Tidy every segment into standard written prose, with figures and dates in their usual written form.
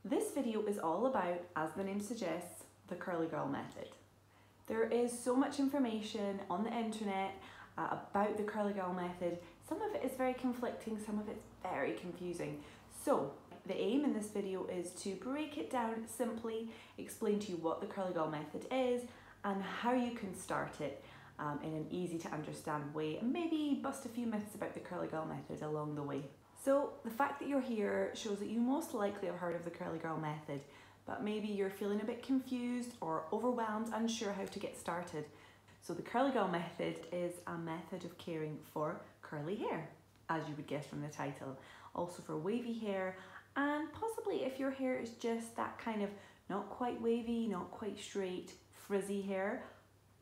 This video is all about, as the name suggests, the curly girl method. There is so much information on the internet about the curly girl method. Some of it is very conflicting, some of it's very confusing. So the aim in this video is to break it down simply, explain to you what the curly girl method is and how you can start it in an easy to understand way, and maybe bust a few myths about the curly girl method along the way. So the fact that you're here shows that you most likely have heard of the curly girl method, but maybe you're feeling a bit confused or overwhelmed, unsure how to get started. So the curly girl method is a method of caring for curly hair, as you would guess from the title. Also for wavy hair, and possibly if your hair is just that kind of not quite wavy, not quite straight, frizzy hair,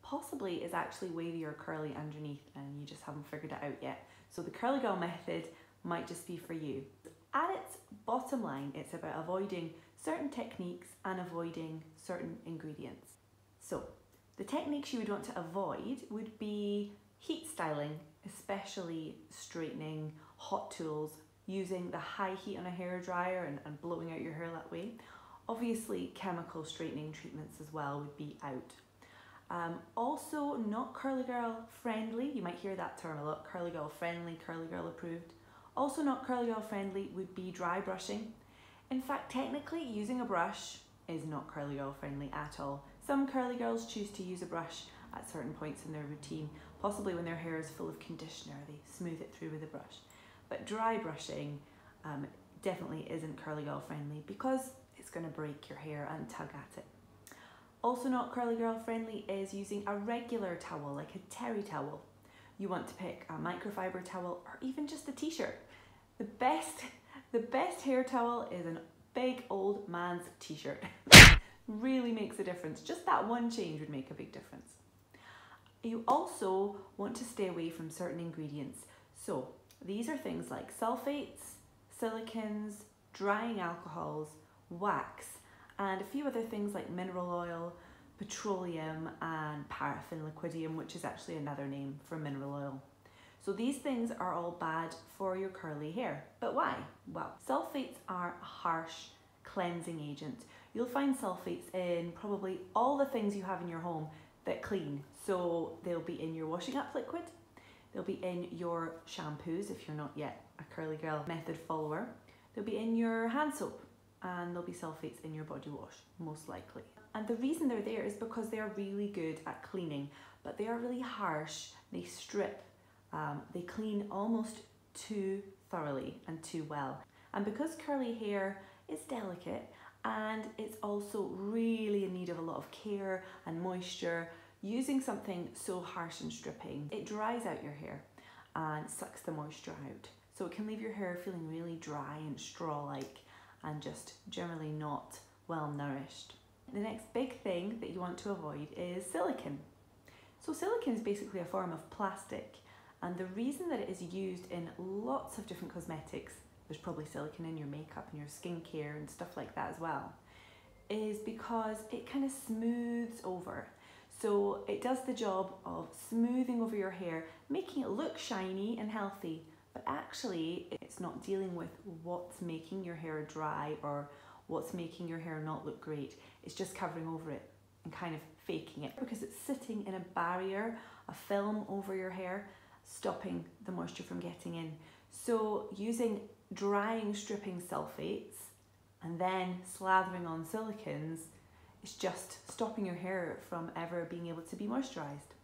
possibly is actually wavy or curly underneath and you just haven't figured it out yet. So the curly girl method might just be for you. At its bottom line, it's about avoiding certain techniques and avoiding certain ingredients. So the techniques you would want to avoid would be heat styling, especially straightening, hot tools, using the high heat on a hairdryer and blowing out your hair that way. Obviously chemical straightening treatments as well would be out. Also not curly girl friendly, you might hear that term a lot, curly girl friendly, curly girl approved. Also not curly girl friendly would be dry brushing. In fact, technically using a brush is not curly girl friendly at all. Some curly girls choose to use a brush at certain points in their routine, possibly when their hair is full of conditioner, they smooth it through with a brush. But dry brushing definitely isn't curly girl friendly because it's going to break your hair and tug at it. Also not curly girl friendly is using a regular towel, like a terry towel. You want to pick a microfiber towel or even just a t-shirt. The best hair towel is a big old man's t-shirt. Really makes a difference. Just that one change would make a big difference. You also want to stay away from certain ingredients. So these are things like sulfates, silicones, drying alcohols, wax, and a few other things like mineral oil, petroleum, and paraffin liquidium, which is actually another name for mineral oil. So these things are all bad for your curly hair. But why? Well, sulfates are a harsh cleansing agent. You'll find sulfates in probably all the things you have in your home that clean. So they'll be in your washing up liquid, they'll be in your shampoos if you're not yet a curly girl method follower, they'll be in your hand soap, and there'll be sulfates in your body wash, most likely. And the reason they're there is because they are really good at cleaning, but they are really harsh, they strip, they clean almost too thoroughly and too well. And because curly hair is delicate and it's also really in need of a lot of care and moisture, using something so harsh and stripping, it dries out your hair and sucks the moisture out. So it can leave your hair feeling really dry and straw-like and just generally not well nourished. The next big thing that you want to avoid is silicone. So silicone is basically a form of plastic, and the reason that it is used in lots of different cosmetics, there's probably silicone in your makeup and your skincare and stuff like that as well, is because it kind of smooths over. So it does the job of smoothing over your hair, making it look shiny and healthy, but actually it's not dealing with what's making your hair dry or what's making your hair not look great. It's just covering over it and kind of faking it because it's sitting in a barrier, a film over your hair, stopping the moisture from getting in. So using drying stripping sulfates and then slathering on silicones is just stopping your hair from ever being able to be moisturized.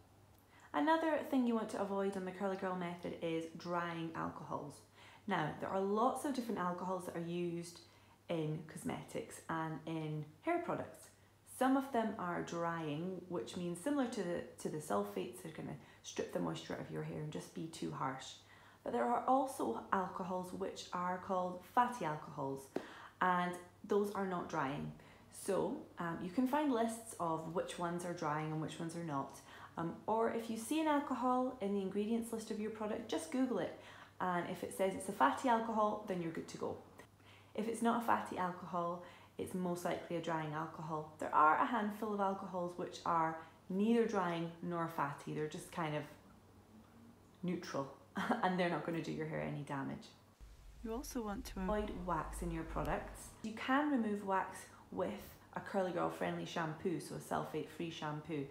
Another thing you want to avoid on the curly girl method is drying alcohols. Now, there are lots of different alcohols that are used in cosmetics and in hair products. Some of them are drying, which means similar to the sulfates, they're going to strip the moisture out of your hair and just be too harsh. But there are also alcohols which are called fatty alcohols, and those are not drying. So you can find lists of which ones are drying and which ones are not. Or if you see an alcohol in the ingredients list of your product, just Google it, and if it says it's a fatty alcohol, then you're good to go. If it's not a fatty alcohol, it's most likely a drying alcohol. There are a handful of alcohols which are neither drying nor fatty, they're just kind of neutral and they're not going to do your hair any damage. You also want to avoid wax in your products. You can remove wax with a Curly Girl friendly shampoo, so a sulfate free shampoo.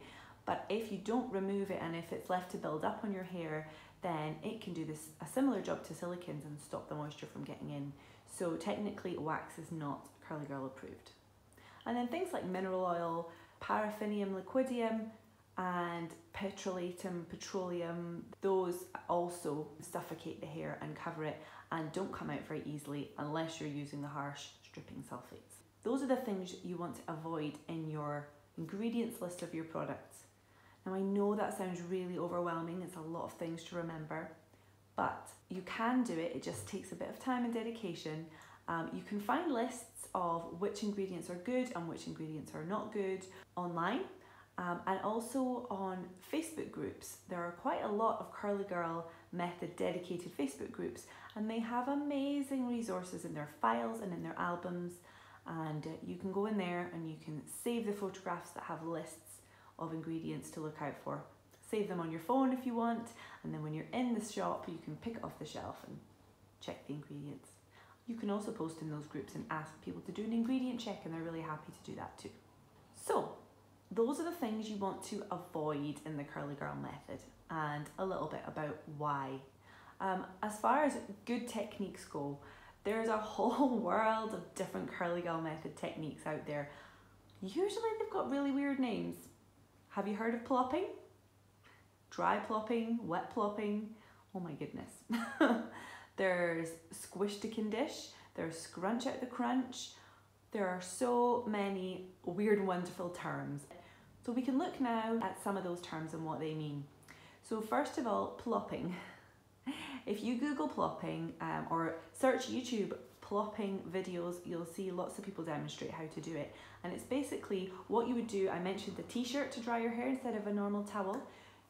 But if you don't remove it and if it's left to build up on your hair, then it can do a similar job to silicones and stop the moisture from getting in. So technically wax is not Curly Girl approved. And then things like mineral oil, paraffinium liquidium and petroleum, those also suffocate the hair and cover it and don't come out very easily unless you're using the harsh stripping sulfates. Those are the things you want to avoid in your ingredients list of your products. Now I know that sounds really overwhelming, it's a lot of things to remember, but you can do it, it just takes a bit of time and dedication. You can find lists of which ingredients are good and which ingredients are not good online, and also on Facebook groups. There are quite a lot of Curly Girl method dedicated Facebook groups, and they have amazing resources in their files and in their albums, and you can go in there and you can save the photographs that have lists of ingredients to look out for. Save them on your phone if you want, and then when you're in the shop you can pick it off the shelf and check the ingredients. You can also post in those groups and ask people to do an ingredient check, and they're really happy to do that too. So those are the things you want to avoid in the Curly Girl method, and a little bit about why. As far as good techniques go, there's a whole world of different Curly Girl method techniques out there. Usually they've got really weird names. Have you heard of plopping? Dry plopping, wet plopping, oh my goodness. There's squish to condish, there's scrunch out the crunch. There are so many weird and wonderful terms. So we can look now at some of those terms and what they mean. So first of all, plopping. If you Google plopping or search YouTube plopping videos, you'll see lots of people demonstrate how to do it. And it's basically what you would do. I mentioned the t-shirt to dry your hair instead of a normal towel.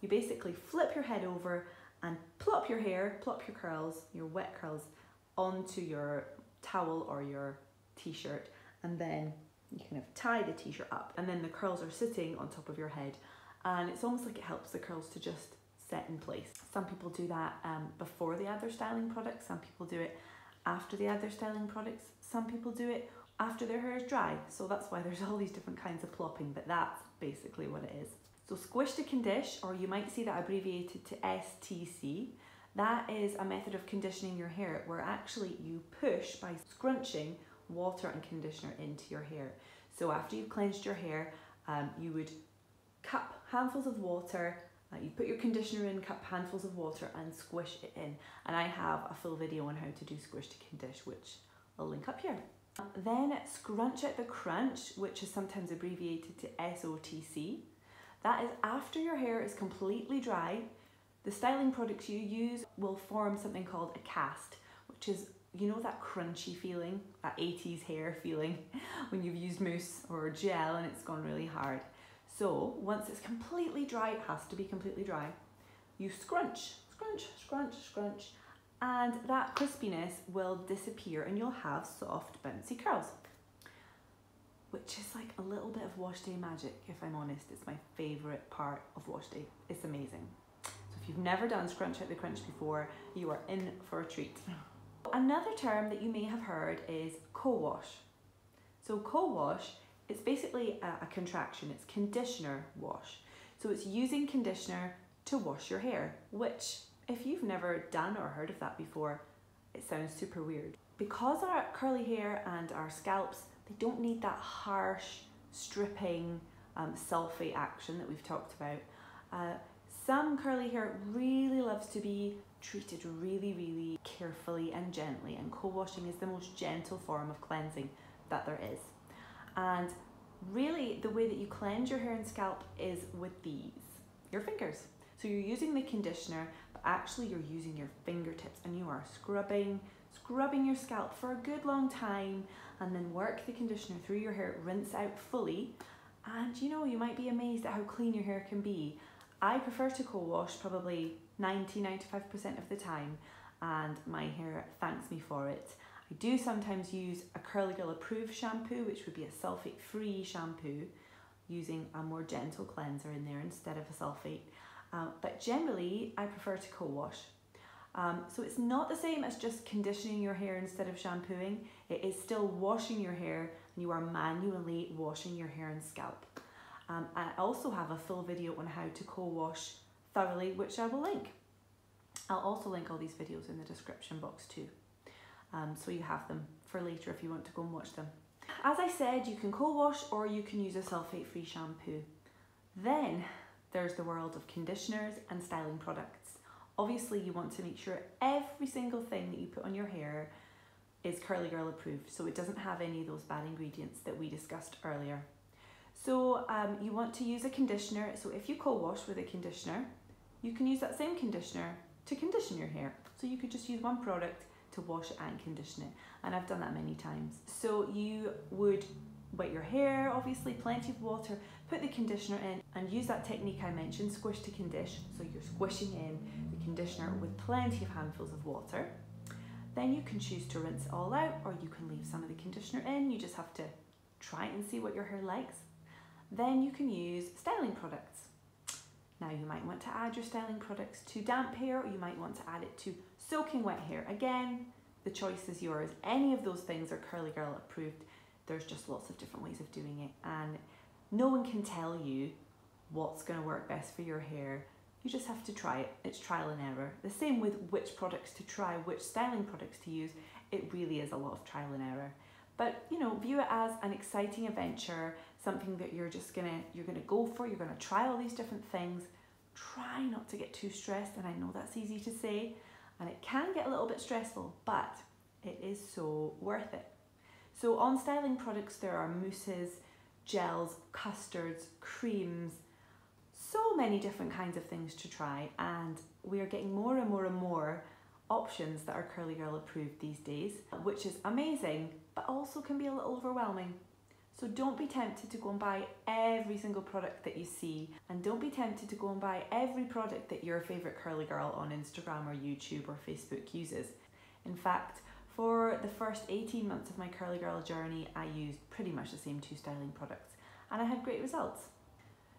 You basically flip your head over and plop your hair, plop your curls, your wet curls, onto your towel or your t-shirt, and then you kind of tie the t-shirt up, and then the curls are sitting on top of your head, and it's almost like it helps the curls to just set in place. Some people do that before they add their styling products, some people do it after they add their styling products, some people do it after their hair is dry, so that's why there's all these different kinds of plopping, but that's basically what it is. So squish to condish, or you might see that abbreviated to STC, that is a method of conditioning your hair where actually you push by scrunching water and conditioner into your hair. So after you've cleansed your hair, you would cup handfuls of water, you put your conditioner in, cup handfuls of water and squish it in. And I have a full video on how to do squish to condish, which I'll link up here. Then scrunch out the crunch, which is sometimes abbreviated to SOTC. That is after your hair is completely dry. The styling products you use will form something called a cast, which is, you know, that crunchy feeling, that 80s hair feeling when you've used mousse or gel and it's gone really hard. So once it's completely dry, it has to be completely dry, you scrunch, scrunch, scrunch, scrunch, and that crispiness will disappear and you'll have soft, bouncy curls, which is like a little bit of wash day magic, if I'm honest. It's my favourite part of wash day. It's amazing. So if you've never done scrunch out the crunch before, you are in for a treat. Another term that you may have heard is CoWash. So CoWash, it's basically a contraction, it's conditioner wash. So it's using conditioner to wash your hair, which if you've never done or heard of that before, it sounds super weird. Because our curly hair and our scalps, they don't need that harsh stripping sulfate action that we've talked about. Some curly hair really loves to be treated really, really carefully and gently, and co-washing is the most gentle form of cleansing that there is. And really the way that you cleanse your hair and scalp is with these, your fingers. So you're using the conditioner, but actually you're using your fingertips and you are scrubbing your scalp for a good long time, and then work the conditioner through your hair, rinse out fully, and you know, you might be amazed at how clean your hair can be. I prefer to co-wash probably 90–95% of the time, and my hair thanks me for it. I do sometimes use a Curly Girl approved shampoo, which would be a sulfate free shampoo, using a more gentle cleanser in there instead of a sulfate. But generally I prefer to co-wash. So it's not the same as just conditioning your hair instead of shampooing. It is still washing your hair, and you are manually washing your hair and scalp. I also have a full video on how to co-wash thoroughly, which I will link. I'll also link all these videos in the description box too. So you have them for later if you want to go and watch them. As I said, you can co-wash or you can use a sulfate-free shampoo. Then there's the world of conditioners and styling products. Obviously you want to make sure every single thing that you put on your hair is Curly Girl approved, so it doesn't have any of those bad ingredients that we discussed earlier. So you want to use a conditioner. So if you co-wash with a conditioner, you can use that same conditioner to condition your hair. So you could just use one product to wash it and condition it. And I've done that many times. So you would wet your hair, obviously plenty of water, put the conditioner in and use that technique I mentioned, squish to condition. So you're squishing in the conditioner with plenty of handfuls of water. Then you can choose to rinse it all out, or you can leave some of the conditioner in. You just have to try it and see what your hair likes. Then you can use styling products. Now you might want to add your styling products to damp hair, or you might want to add it to soaking wet hair. Again, the choice is yours. Any of those things are Curly Girl approved. There's just lots of different ways of doing it, and no one can tell you what's going to work best for your hair. You just have to try it. It's trial and error. The same with which products to try, which styling products to use. It really is a lot of trial and error. But you know, view it as an exciting adventure, something that you're gonna go for. You're gonna try all these different things. Try not to get too stressed, and I know that's easy to say, and it can get a little bit stressful, but it is so worth it. So on styling products, there are mousses, gels, custards, creams, so many different kinds of things to try, and we are getting more and more and more options that are Curly Girl approved these days, which is amazing, but also can be a little overwhelming. So don't be tempted to go and buy every single product that you see, and don't be tempted to go and buy every product that your favourite Curly Girl on Instagram or YouTube or Facebook uses. In fact, for the first 18 months of my Curly Girl journey, I used pretty much the same 2 styling products, and I had great results.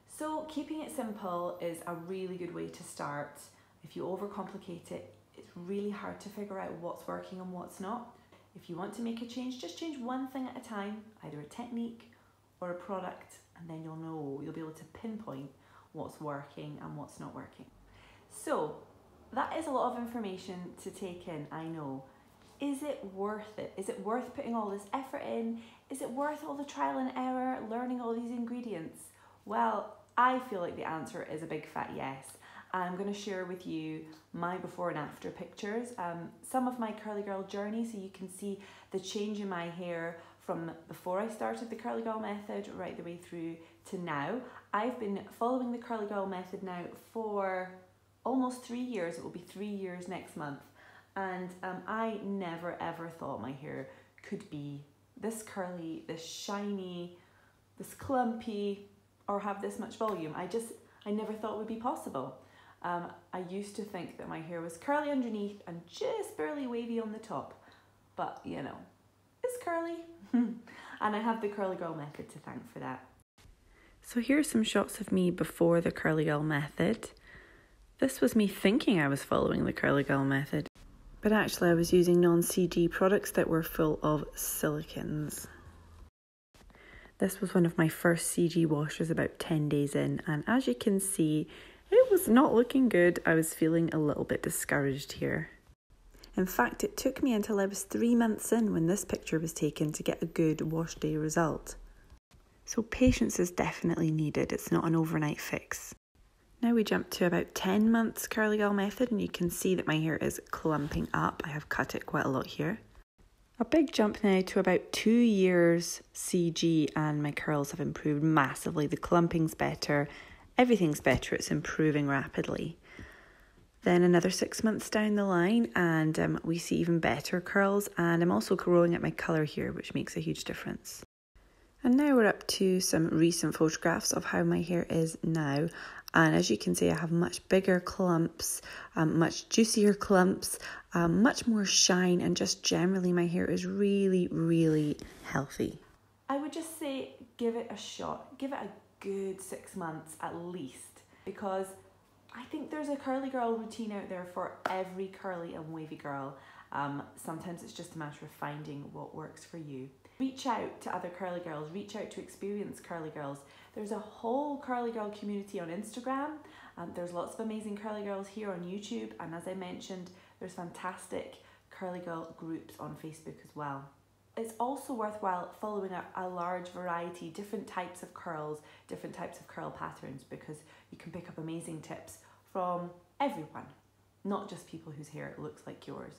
So keeping it simple is a really good way to start. If you overcomplicate it, it's really hard to figure out what's working and what's not. If you want to make a change, just change one thing at a time, either a technique or a product, and then you'll be able to pinpoint what's working and what's not working. So that is a lot of information to take in, I know. Is it worth it? Is it worth putting all this effort in? Is it worth all the trial and error, learning all these ingredients? Well, I feel like the answer is a big fat yes. I'm going to share with you my before and after pictures, some of my Curly Girl journey, so you can see the change in my hair from before I started the Curly Girl method right the way through to now. I've been following the Curly Girl method now for almost 3 years. It will be 3 years next month, and I never ever thought my hair could be this curly, this shiny, this clumpy, or have this much volume. I never thought it would be possible. I used to think that my hair was curly underneath and just barely wavy on the top, but you know, it's curly. And I have the Curly Girl method to thank for that. So here's some shots of me before the Curly Girl method. This was me thinking I was following the Curly Girl method, but actually I was using non-CG products that were full of silicones. This was one of my first CG washes about 10 days in, and as you can see, it was not looking good. I was feeling a little bit discouraged here. In fact, it took me until I was 3 months in when this picture was taken to get a good wash day result. So patience is definitely needed. It's not an overnight fix. Now we jump to about 10 months Curly Girl method, and you can see that my hair is clumping up. I have cut it quite a lot here. A big jump now to about 2 years CG, and my curls have improved massively. The clumping's better, everything's better, it's improving rapidly. Then another 6 months down the line, and we see even better curls, and I'm also growing at my colour here, which makes a huge difference. And now we're up to some recent photographs of how my hair is now. And as you can see, I have much bigger clumps, much juicier clumps, much more shine, and just generally my hair is really, really healthy. I would just say give it a shot. Give it a good 6 months at least, because I think there's a curly girl routine out there for every curly and wavy girl. Sometimes it's just a matter of finding what works for you. Reach out to other curly girls, reach out to experienced curly girls. There's a whole curly girl community on Instagram. There's lots of amazing curly girls here on YouTube, and as I mentioned, there's fantastic curly girl groups on Facebook as well. It's also worthwhile following a large variety, different types of curls, different types of curl patterns, because you can pick up amazing tips from everyone, not just people whose hair looks like yours.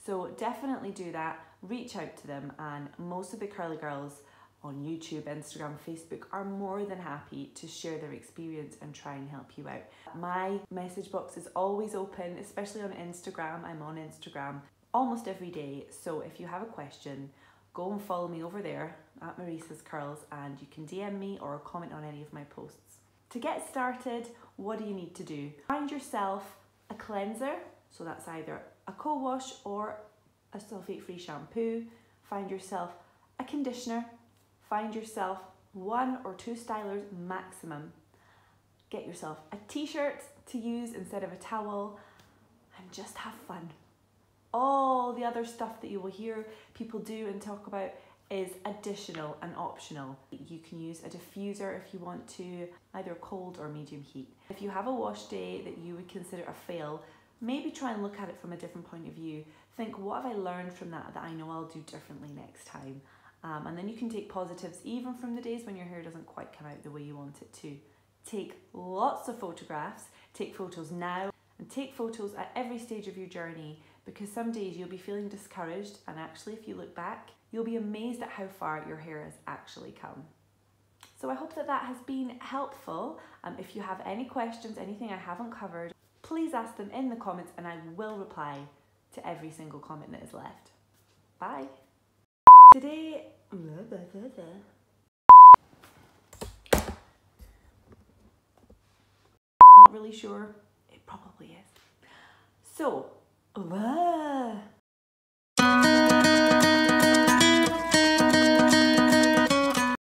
So definitely do that, reach out to them, and most of the curly girls on YouTube, Instagram, Facebook are more than happy to share their experience and try and help you out. My message box is always open, especially on Instagram. I'm on Instagram almost every day, so if you have a question, go and follow me over there at Marisa's Curls, and you can DM me or comment on any of my posts. To get started, what do you need to do? Find yourself a cleanser, so that's either a CoWash or a sulfate-free shampoo. Find yourself a conditioner. Find yourself 1 or 2 stylers maximum. Get yourself a t-shirt to use instead of a towel, and just have fun. All the other stuff that you will hear people do and talk about is additional and optional. You can use a diffuser if you want to, either cold or medium heat. If you have a wash day that you would consider a fail, maybe try and look at it from a different point of view. Think, what have I learned from that I know I'll do differently next time? And then you can take positives even from the days when your hair doesn't quite come out the way you want it to. Take lots of photographs, take photos now, and take photos at every stage of your journey, because some days you'll be feeling discouraged, and actually if you look back, you'll be amazed at how far your hair has actually come. So I hope that has been helpful. If you have any questions, anything I haven't covered, please ask them in the comments and I will reply to every single comment that is left. Bye. Today, not really sure, it probably is. So,